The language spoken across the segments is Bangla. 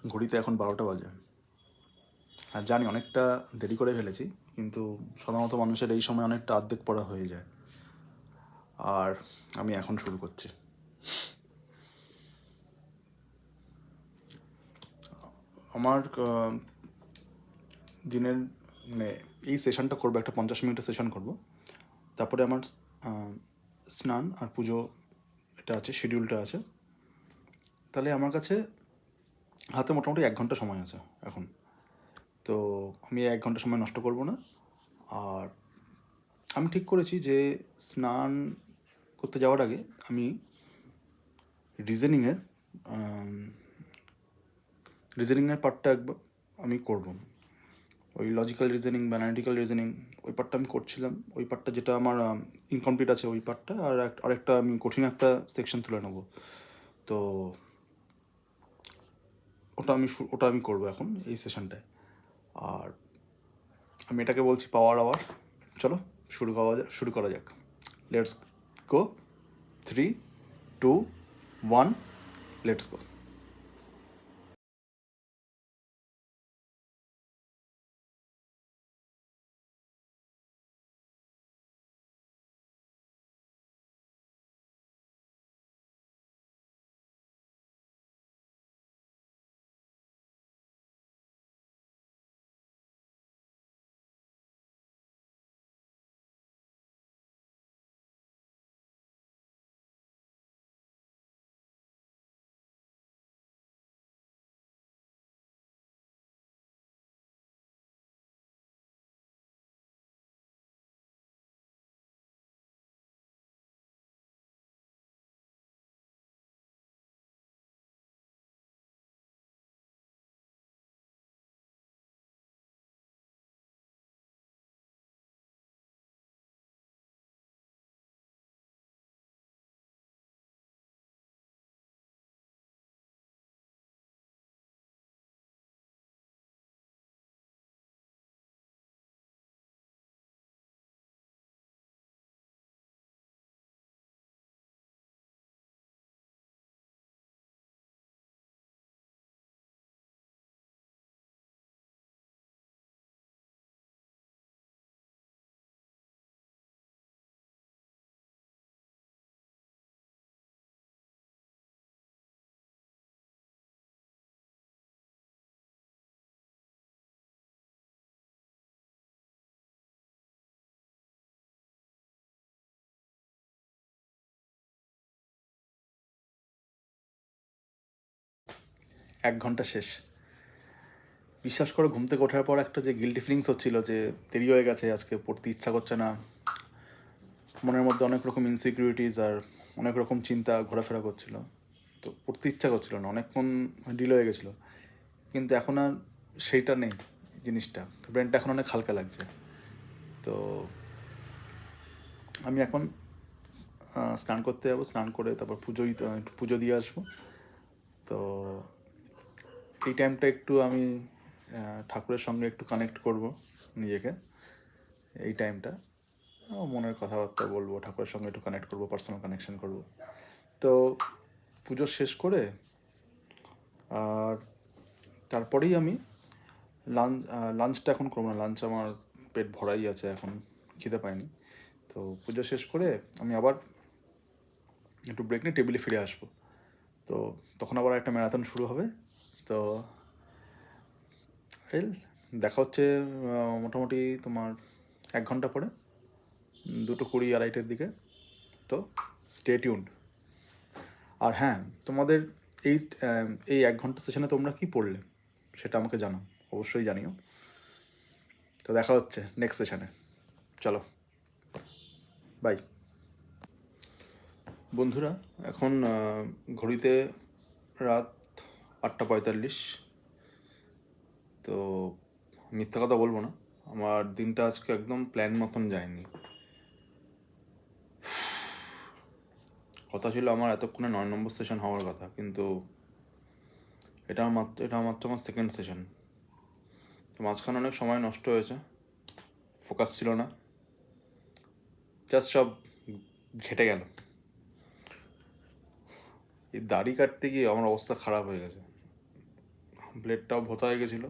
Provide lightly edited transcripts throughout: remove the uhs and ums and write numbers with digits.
ঘড়িতে এখন 12টা বাজে। আর জানি অনেকটা দেরি করে ফেলেছি, কিন্তু সাধারণত মানুষের এই সময় অনেকটা অর্ধেক পড়া হয়ে যায়। আর আমি এখন শুরু করছি। আমার দিনের মানে এই সেশনটা করবো, একটা 50 মিনিটের সেশন করব। তারপরে আমার স্নান আর পুজো এটা আছে, শিডিউলটা আছে। তাহলে আমার কাছে হাতে মোটামুটি 1 ঘন্টা সময় আছে এখন। তো আমি 1 ঘন্টা সময় নষ্ট করব না। আর আমি ঠিক করেছি যে স্নান করতে যাওয়ার আগে আমি রিজনিংয়ের পার্টটা একবার আমি করব। ওই লজিক্যাল রিজনিং বা অ্যানালিটিক্যাল রিজনিং ওই পার্টটা আমি করছিলাম। ওই পার্টটা যেটা আমার ইনকমপ্লিট আছে ওই পার্টটা, আর আরেকটা আমি কঠিন একটা সেকশন তুলে নেব। তো ওটা আমি করবো এখন এই সেশনটায়। আর আমি এটাকে বলছি পাওয়ার আওয়ার। চলো শুরু করা যাক। Let's go. 3, 2, 1, let's go. এক ঘন্টা শেষ। বিশ্বাস করো, ঘুম থেকে ওঠার পর একটা যে গিল্টি ফিলিংস হচ্ছিল যে দেরি হয়ে গেছে, আজকে পড়তে ইচ্ছা করছে না, মনের মধ্যে অনেক রকম ইনসিকিউরিটিস আর অনেক রকম চিন্তা ঘোরাফেরা করছিল। তো পড়তে ইচ্ছা করছিল না, অনেকক্ষণ ডিলে হয়ে গেছিলো। কিন্তু এখন আর সেইটা নেই জিনিসটা। ব্রেনটা এখন অনেক হালকা লাগছে। তো আমি এখন স্নান করতে যাবো, স্নান করে তারপর পুজো দিয়ে আসবো। তো এই টাইমটা একটু আমি ঠাকুরের সঙ্গে একটু কানেক্ট করব নিজেকে। এই টাইমটা মনের কথাবার্তা বলবো, ঠাকুরের সঙ্গে একটু কানেক্ট করবো, পার্সোনাল কানেকশন করব। তো পুজো শেষ করে আর তারপরেই আমি লাঞ্চটা এখন করবো না। লাঞ্চ আমার পেট ভরাই আছে, এখন খিদে পাইনি। তো পুজো শেষ করে আমি আবার একটু ব্রেক নিয়ে টেবিলে ফিরে আসবো। তো তখন আবার একটা ম্যারাথন শুরু হবে। তো এই দেখা হচ্ছে মোটামুটি তোমার 1 ঘন্টা পরে, 2:20, 2:30 দিকে। তো স্টে টিউনড। আর হ্যাঁ, তোমাদের এই এই 1 ঘন্টা সেশনে তোমরা কি পড়লে সেটা আমাকে জানাও, অবশ্যই জানিও। তো দেখা হচ্ছে নেক্সট সেশনে। চলো, বাই বন্ধুরা। এখন ঘড়িতে রাত 8:45। তো মিথ্যা কথা বলবো না, আমার দিনটা আজকে একদম প্ল্যান মতন যায়নি। কথা ছিল আমার এতক্ষণে 9 নম্বর সেশন হওয়ার কথা, কিন্তু এটা মাত্র আমার সেকেন্ড সেশন। তো মাঝখানে অনেক সময় নষ্ট হয়েছে, ফোকাস ছিল না, জাস্ট সব ঘেটে গেল। এই দাড়ি কাটতে গিয়ে আমার অবস্থা খারাপ হয়ে গেছে। ব্লেডটাও ভোতা হয়ে গেছিলো,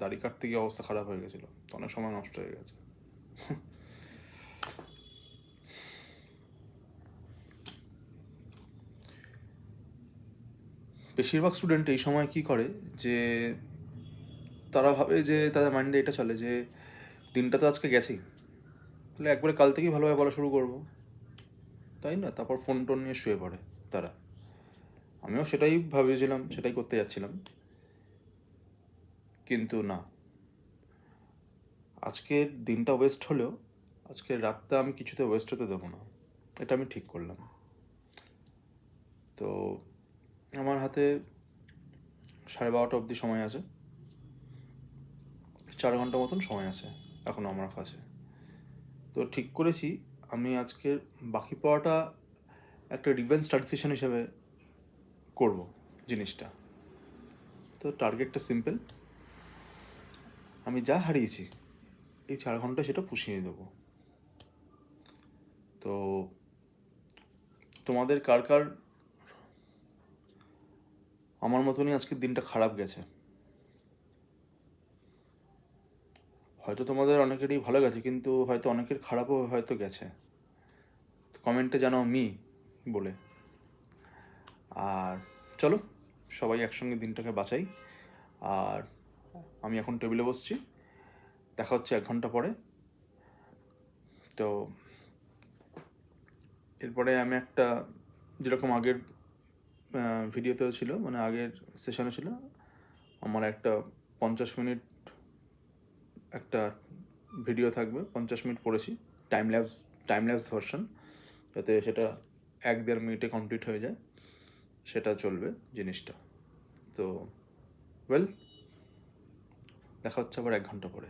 দাড়ি কাটতে গিয়ে অবস্থা খারাপ হয়ে গেছিলো, অনেক সময় নষ্ট হয়ে গেছে। বেশিরভাগ স্টুডেন্ট এই সময় কি করে যে তারা ভাবে যে তাদের মাইন্ডে এটা চলে যে দিনটা তো আজকে গেছেই, তাহলে একবারে কাল থেকেই ভালোভাবে পড়া শুরু করবো, তাই না? তারপর ফোন টোন নিয়ে শুয়ে পড়ে তারা। আমিও সেটাই ভাবিয়েছিলাম, সেটাই করতে যাচ্ছিলাম, কিন্তু না, আজকের দিনটা ওয়েস্ট হলেও আজকের রাতটা আমি কিছুতে ওয়েস্ট হতে দেবো না, এটা আমি ঠিক করলাম। তো আমার হাতে 12:30 অবধি সময় আছে, 4 ঘন্টা মতন সময় আছে এখনও আমার কাছে। তো ঠিক করেছি আমি আজকের বাকি পড়াটা একটা রিভেঞ্জ স্টাডি সেশন হিসেবে করব জিনিসটা। তো টার্গেটটা সিম্পল, আমি যা হারিয়েছি এই 4 ঘন্টা সেটা পুষিয়ে দেবো। তো তোমাদের কার কার আমার মতনই আজকের দিনটা খারাপ গেছে? হয়তো তোমাদের অনেকেরই ভালো গেছে, কিন্তু হয়তো অনেকের খারাপও হয়তো গেছে। কমেন্টে জানাও মি বলে। আর চলো সবাই একসঙ্গে দিনটাকে বাঁচাই। আর আমি এখন টেবিলে বসছি, দেখা হচ্ছে 1 ঘন্টা পরে। তো এরপরে আমি একটা, যেরকম আগের ভিডিওতেও ছিল, মানে আগের সেশনে ছিল, আমার একটা 50 মিনিট একটা ভিডিও থাকবে, 50 মিনিট পড়েছি, টাইম ল্যাপস ভার্সন, যাতে সেটা 1-1.5 মিনিটে কমপ্লিট হয়ে যায়, সেটা চলবে জিনিসটা। তো ওয়েল, দেখা হচ্ছে আবার 1 ঘন্টা পরে।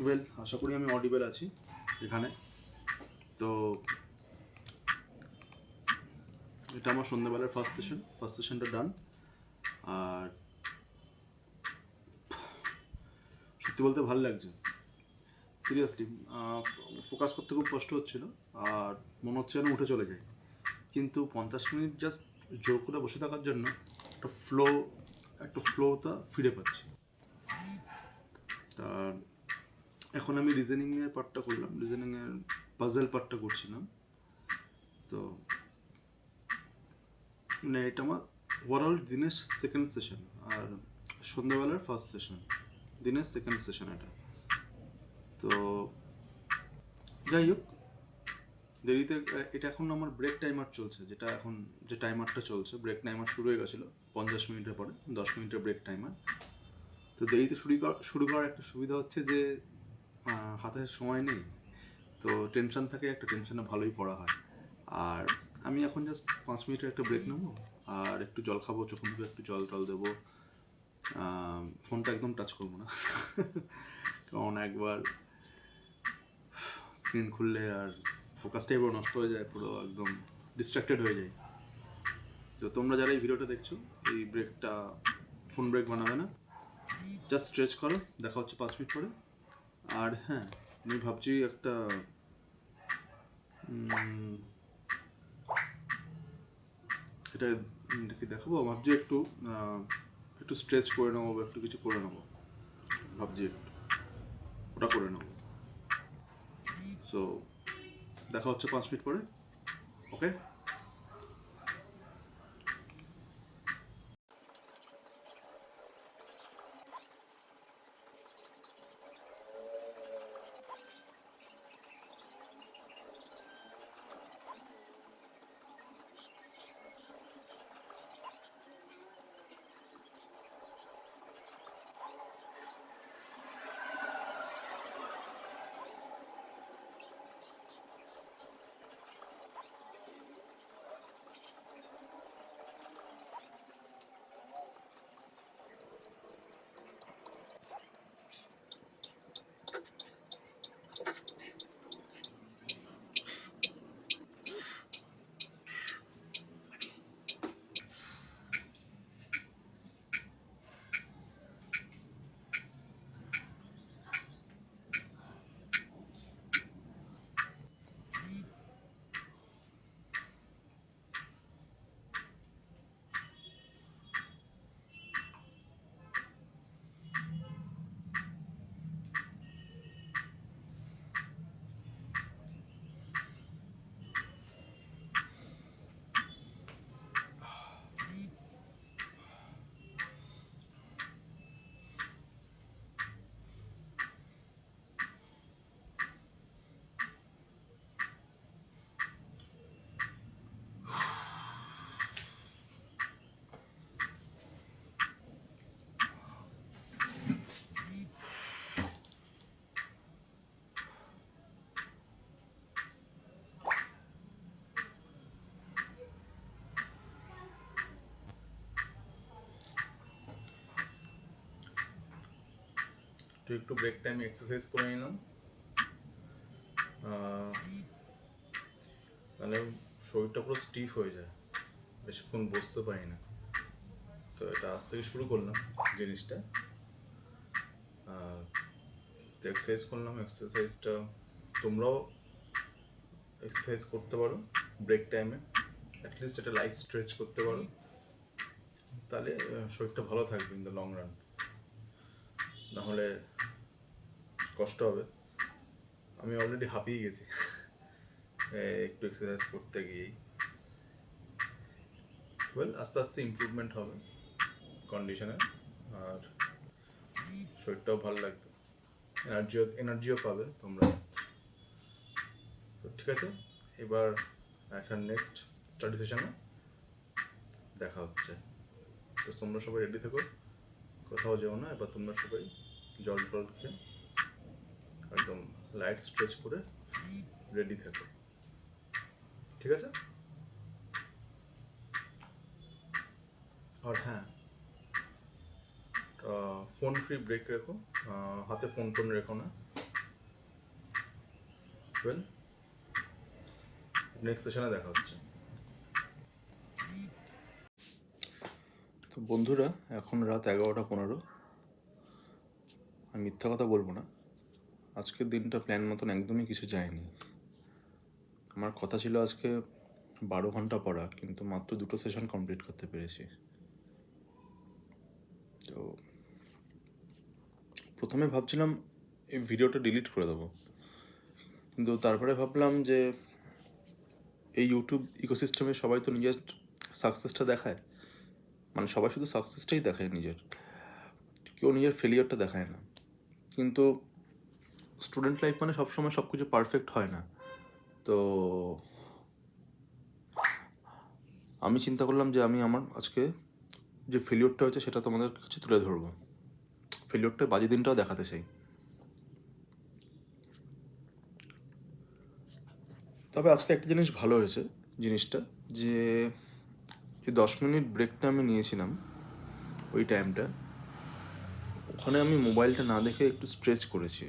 ওয়েল, আশা করি আমি অডিবল আছি এখানে। তো এটা আমার সন্ধ্যেবেলার ফার্স্ট সেশনটা ডান। আর সত্যি বলতে ভালো লাগছে, সিরিয়াসলি। ফোকাস করতে খুব কষ্ট হচ্ছিল, আর মনে হচ্ছে যেন উঠে চলে যাই, কিন্তু 50 মিনিট জাস্ট জোর করে বসে থাকার জন্য একটা ফ্লোটা ফিরে পাচ্ছি। তা এখন আমি রিজনিংয়ের পার্টটা করলাম, রিজনিংয়ের পাজল পার্টটা করছিলাম। তো এটা আমার ওভারঅল দিনের সেকেন্ড সেশন আর সন্ধ্যাবেলার ফার্স্ট সেশন, দিনের সেকেন্ড সেশন এটা। তো যাই হোক, দেরিতে এটা এখন আমার ব্রেক টাইমার চলছে, যেটা এখন যে টাইমারটা চলছে, ব্রেক টাইমার শুরু হয়ে গেছিলো 50 মিনিটের পরে, 10 মিনিটের ব্রেক টাইমার। তো দেরিতে শুরু করার একটা সুবিধা হচ্ছে যে হাতে সময় নেই, তো টেনশন থাকে, একটা টেনশনে ভালোই পড়া হয়। আর আমি এখন জাস্ট 5 মিনিটের একটা ব্রেক নেবো, আর একটু জল খাবো, চোখ মুখে একটু জল টল দেবো, ফোনটা একদম টাচ করবো না কারণ একবার স্ক্রিন খুললে আর ফোকাসটাই পুরো নষ্ট হয়ে যায়, পুরো একদম ডিস্ট্রাক্টেড হয়ে যায়। তো তোমরা যারা এই ভিডিওটা দেখছো, এই ব্রেকটা ফোন ব্রেক বানাবে না, জাস্ট স্ট্রেচ করো, দেখা হচ্ছে 5 মিনিট পরে। আর হ্যাঁ, আমি ভাবছি একটা এটা কি দেখাবো, ভাবছি একটু একটু স্ট্রেচ করে নেবো বা একটু কিছু করে নেবো, ভাবছি একটু ওটা করে নেবো। সো দেখা হচ্ছে 5 মিনিট পরে, ওকে? একটু ব্রেক টাইমে এক্সারসাইজ করে নিলাম, তাহলে শরীরটা পুরো স্টিফ হয়ে যায়, বেশিক্ষণ বসতে পারি না। তো এটা আজ থেকে শুরু করলাম জিনিসটা, এক্সারসাইজ করলাম। এক্সারসাইজটা তোমরাও এক্সারসাইজ করতে পারো ব্রেক টাইমে, অ্যাটলিস্ট এটা লাইট স্ট্রেচ করতে পারো, তাহলে শরীরটা ভালো থাকবে ইন দ্য লং রান। নাহলে কষ্ট হবে। আমি অলরেডি হাঁপিয়ে গেছি একটু এক্সারসাইজ করতে গিয়েই। ওয়েল, আস্তে আস্তে ইমপ্রুভমেন্ট হবে কন্ডিশনে, আর শরীরটাও ভালো লাগবে, এনার্জিও পাবে তোমরা। তো ঠিক আছে, এবার একটা নেক্সট স্টাডি সেশনে দেখা হচ্ছে। তো তোমরা সবাই রেডি থেকো, কোথাও যেও না। এবার তোমরা সবাই জল টল খেয়ে একদম লাইট স্ট্রেচ করে রেডি থেকো, ঠিক আছে? আর হ্যাঁ, ফোন ফ্রি ব্রেক রেখো, হাতে ফোন রেখো না। ওয়েল, নেক্সট সেশনে দেখা হচ্ছে। তো বন্ধুরা, এখন রাত 11:15। আমি মিথ্যা কথা বলবো না, আজকের দিনটা প্ল্যান মতন একদমই কিছু যায়নি। আমার কথা ছিল আজকে 12 ঘন্টা পড়া, কিন্তু মাত্র 2টো সেশন কমপ্লিট করতে পেরেছি। তো প্রথমে ভাবছিলাম এই ভিডিওটা ডিলিট করে দেবো, কিন্তু তারপরে ভাবলাম যে এই ইউটিউব ইকোসিস্টেমে সবাই তো নিজের সাকসেসটা দেখায়, মানে সবাই শুধু সাকসেসটাই দেখায় নিজের, কেউ নিজের ফেলিয়ারটা দেখায় না। কিন্তু স্টুডেন্ট লাইফ মানে সবসময় সব কিছু পারফেক্ট হয় না। তো আমি চিন্তা করলাম যে আমি আমার আজকে যে ফেলিওরটা হয়েছে সেটা তোমাদের কাছে তুলে ধরবো, ফেলিওরটা বাজে দিনটাও দেখাতে চাই। তবে আজকে একটা জিনিস ভালো হয়েছে, জিনিসটা যে এই 10 মিনিট ব্রেকটা আমি নিয়েছিলাম, ওই টাইমটা ওখানে আমি মোবাইলটা না দেখে একটু স্ট্রেচ করেছি,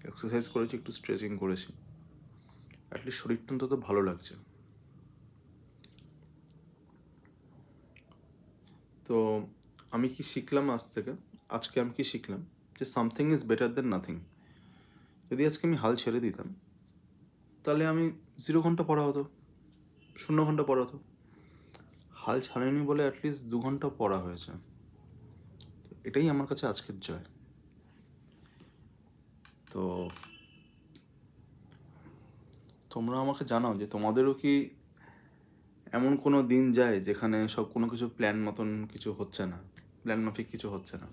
এক্সারসাইজ করেছি, একটু স্ট্রেচিং করেছি। অ্যাটলিস্ট শরীরটা অন্তত ভালো লাগছে। তো আমি কি শিখলাম আজকে আমি কি শিখলাম যে something is better then nothing. যদি আজকে আমি হাল ছেড়ে দিতাম তাহলে আমি 0 ঘন্টা পড়া হতো, 0 ঘন্টা পড়া হতো। হাল ছাড়েনি বলে অ্যাটলিস্ট 2 ঘন্টা পড়া হয়েছে, এটাই আমার কাছে আজকের জয়। তো তোমরা আমাকে জানাও যে তোমাদেরও কি এমন কোনো দিন যায় যেখানে সব কোনো কিছু প্ল্যান মতন কিছু হচ্ছে না, প্ল্যান মাফিক কিছু হচ্ছে না।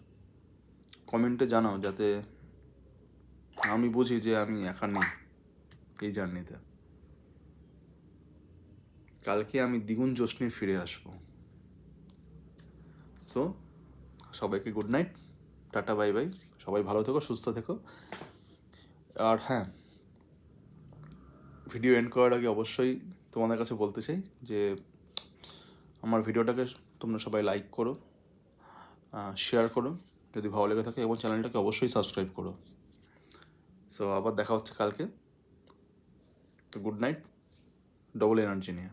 কমেন্টে জানাও, যাতে আমি বুঝি যে আমি একা নেই এই জার্নিতে। কালকে আমি দ্বিগুণ জোশ নিয়ে ফিরে আসবো। সো সবাইকে good night, tata, bye bye. সবাই ভালো থেকো, সুস্থ থেকো। আর হ্যাঁ, ভিডিও এন্ড করার আগে অবশ্যই তোমাদের কাছে বলতে চাই যে আমার ভিডিওটাকে তোমরা সবাই লাইক করো, শেয়ার করো যদি ভালো লেগে থাকে, এবং চ্যানেলটাকে অবশ্যই সাবস্ক্রাইব করো। সো আবার দেখা হচ্ছে কালকে। তো গুড নাইট, ডবল এনার্জি নিয়ে।